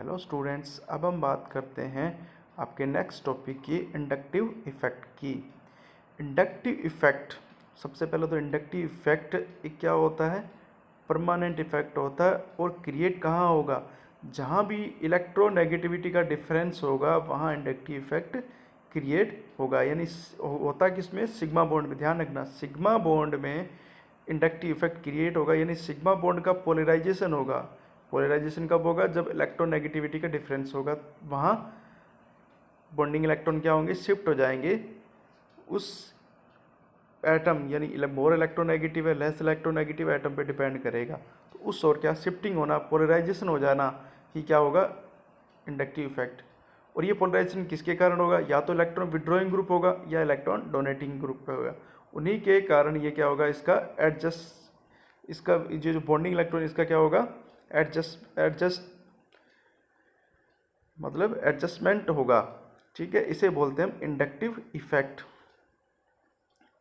Hello students, अब हम बात करते हैं आपके नेक्स्ट टॉपिक की इंडक्टिव इफ़ेक्ट की। इंडक्टिव इफ़ेक्ट, सबसे पहले तो इंडक्टिव इफ़ेक्ट एक क्या होता है, परमानेंट इफ़ेक्ट होता है और क्रिएट कहाँ होगा, जहाँ भी इलेक्ट्रोनेगेटिविटी का डिफरेंस होगा वहाँ इंडक्टिव इफ़ेक्ट क्रिएट होगा। यानी होता किसमें, सिग्मा बॉन्ड में। ध्यान रखना, सिग्मा बॉन्ड में इंडक्टिव इफ़ेक्ट क्रिएट होगा, यानी सिग्मा बॉन्ड का पोलराइजेशन होगा। पोलराइजेशन कब होगा, जब इलेक्ट्रोनेगेटिविटी का डिफरेंस होगा, वहाँ बॉन्डिंग इलेक्ट्रॉन क्या होंगे, शिफ्ट हो जाएंगे उस एटम, यानी मोर इलेक्ट्रोनेगेटिव है लेस इलेक्ट्रोनेगेटिव एटम पे डिपेंड करेगा। तो उस ओर क्या शिफ्टिंग होना, पोलराइजेशन हो जाना ही क्या होगा, इंडक्टिव इफेक्ट। और ये पोलराइजेशन किसके कारण होगा, या तो इलेक्ट्रॉन विड्रॉइंग ग्रुप होगा या इलेक्ट्रॉन डोनेटिंग ग्रुप पे होगा। उन्हीं के कारण ये क्या होगा, इसका जो बॉन्डिंग इलेक्ट्रॉन इसका क्या होगा, एडजस्टमेंट होगा। ठीक है, इसे बोलते हैं हम इंडक्टिव इफेक्ट।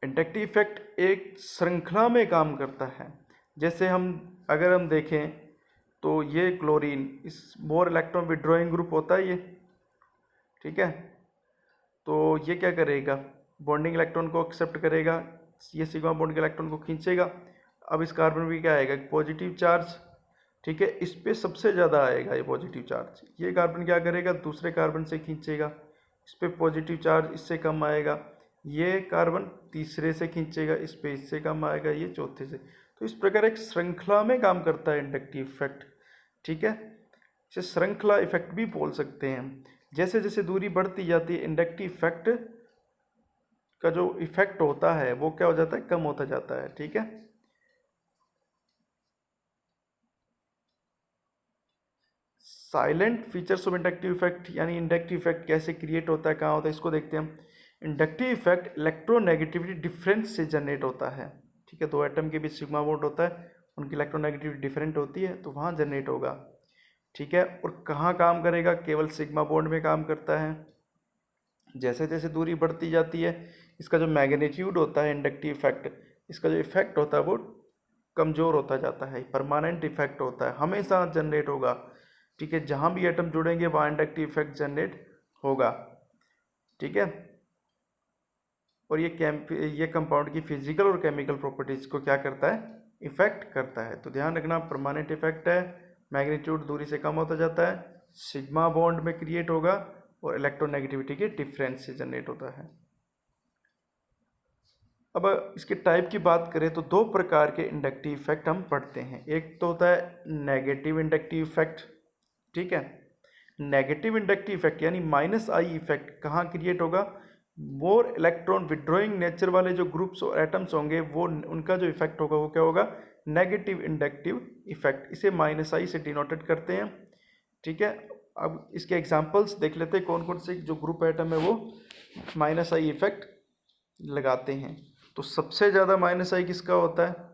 इंडक्टिव इफेक्ट एक श्रृंखला में काम करता है। जैसे अगर हम देखें तो ये क्लोरीन, इस मोर इलेक्ट्रॉन विड्रॉइंग ग्रुप होता है ये, ठीक है। तो ये क्या करेगा, बॉन्डिंग इलेक्ट्रॉन को एक्सेप्ट करेगा, ये सिग्मा बॉन्ड के इलेक्ट्रॉन को खींचेगा। अब इस कार्बन में क्या आएगा, पॉजिटिव चार्ज, ठीक है। इस पे सबसे ज़्यादा आएगा ये पॉजिटिव चार्ज। ये कार्बन क्या करेगा, दूसरे कार्बन से खींचेगा, इस पे पॉजिटिव चार्ज इससे कम आएगा। ये कार्बन तीसरे से खींचेगा, इस पे इससे कम आएगा, ये चौथे से। तो इस प्रकार एक श्रृंखला में काम करता है इंडक्टिव इफेक्ट, ठीक है। इसे श्रृंखला इफेक्ट भी बोल सकते हैं। जैसे जैसे दूरी बढ़ती जाती है, इंडक्टिव इफेक्ट का जो इफेक्ट होता है वो क्या हो जाता है, कम होता जाता है, ठीक है। Salient features of inductive effect, यानी इंडक्टिव इफेक्ट कैसे क्रिएट होता है, कहाँ होता है, इसको देखते हैं हम। इंडक्टिव इफेक्ट इलेक्ट्रोनेगेटिविटी डिफरेंस से जनरेट होता है, ठीक है। दो एटम के बीच सिग्मा बॉन्ड होता है, उनकी इलेक्ट्रोनेगेटिविटी डिफरेंट होती है, तो वहाँ जनरेट होगा, ठीक है। और कहाँ काम करेगा, केवल सिग्मा बॉन्ड में काम करता है। जैसे जैसे दूरी बढ़ती जाती है, इसका जो मैग्नीट्यूड होता है इंडक्टिव इफेक्ट, इसका जो इफेक्ट होता है वो कमज़ोर होता जाता है। परमानेंट इफेक्ट होता है, हमेशा जनरेट होगा, ठीक है। जहाँ भी एटम जुड़ेंगे वहाँ इंडक्टिव इफेक्ट जनरेट होगा, ठीक है। और ये कंपाउंड की फिजिकल और केमिकल प्रॉपर्टीज को क्या करता है, इफेक्ट करता है। तो ध्यान रखना, परमानेंट इफेक्ट है, मैग्नीट्यूड दूरी से कम होता जाता है, सिग्मा बॉन्ड में क्रिएट होगा और इलेक्ट्रोनेगेटिविटी के डिफरेंस से जनरेट होता है। अब इसके टाइप की बात करें तो दो प्रकार के इंडक्टिव इफेक्ट हम पढ़ते हैं। एक तो होता है नेगेटिव इंडक्टिव इफेक्ट, ठीक है। नेगेटिव इंडक्टिव इफेक्ट यानी -I इफेक्ट कहाँ क्रिएट होगा, मोर इलेक्ट्रॉन विड्रॉइंग नेचर वाले जो ग्रुप्स और एटम्स होंगे वो उनका जो इफेक्ट होगा वो क्या होगा, नेगेटिव इंडक्टिव इफेक्ट। इसे -I से डिनोटेड करते हैं, ठीक है। अब इसके एग्जांपल्स देख लेते हैं, कौन कौन से जो ग्रुप एटम है वो -I इफेक्ट लगाते हैं। तो सबसे ज़्यादा -I किसका होता है,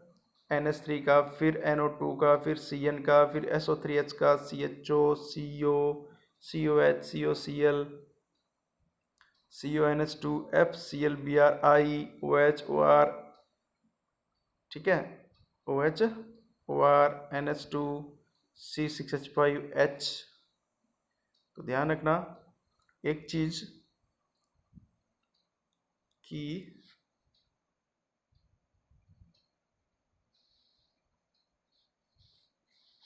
NH3 का, फिर NO2 का, फिर Cn का, फिर SO3H का, CHO, CO, COH, COCl, CONH2, FClBrI, OH, OR, ठीक है, OH, OR, NH2, C6H5H। तो ध्यान रखना एक चीज कि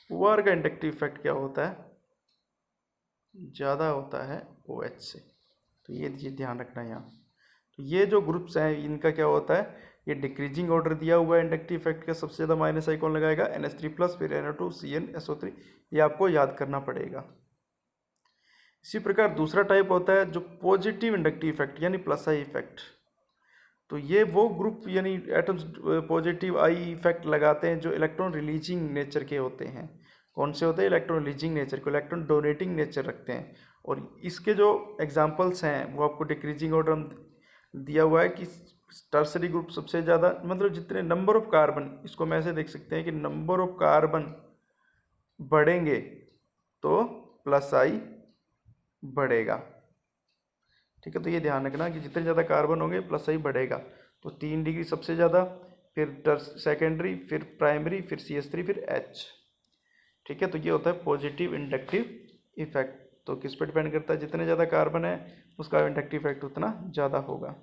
OR का इंडक्टिव इफेक्ट क्या होता है, ज़्यादा होता है OH से। तो ये चीज़ ध्यान रखना यहाँ। तो ये जो ग्रुप्स हैं इनका क्या होता है, ये डिक्रीजिंग ऑर्डर दिया हुआ है इंडक्टिव इफेक्ट का। सबसे ज़्यादा -I कौन लगाएगा, NH3+, फिर NO2, Cn, SO3, ये आपको याद करना पड़ेगा। इसी प्रकार दूसरा टाइप होता है जो पॉजिटिव इंडक्टिव इफेक्ट यानी +I इफेक्ट। तो ये वो ग्रुप यानी एटम्स पॉजिटिव I इफेक्ट लगाते हैं जो इलेक्ट्रॉन रिलीजिंग नेचर के होते हैं। कौन से होते हैं, इलेक्ट्रॉन रिलीजिंग नेचर को, इलेक्ट्रॉन डोनेटिंग नेचर रखते हैं। और इसके जो एग्जांपल्स हैं वो आपको डिक्रीजिंग ऑर्डर दिया हुआ है कि टर्सरी ग्रुप सबसे ज़्यादा, मतलब जितने नंबर ऑफ कार्बन, इसको हम ऐसे देख सकते हैं कि नंबर ऑफ कार्बन बढ़ेंगे तो +I बढ़ेगा, ठीक है। तो ये ध्यान रखना कि जितने ज़्यादा कार्बन होंगे +I बढ़ेगा। तो 3 डिग्री सबसे ज़्यादा, फिर सेकेंडरी, फिर प्राइमरी, फिर CH3, फिर H, ठीक है। तो ये होता है पॉजिटिव इंडक्टिव इफेक्ट। तो किस पे डिपेंड करता है, जितने ज़्यादा कार्बन है उसका इंडक्टिव इफेक्ट उतना ज़्यादा होगा।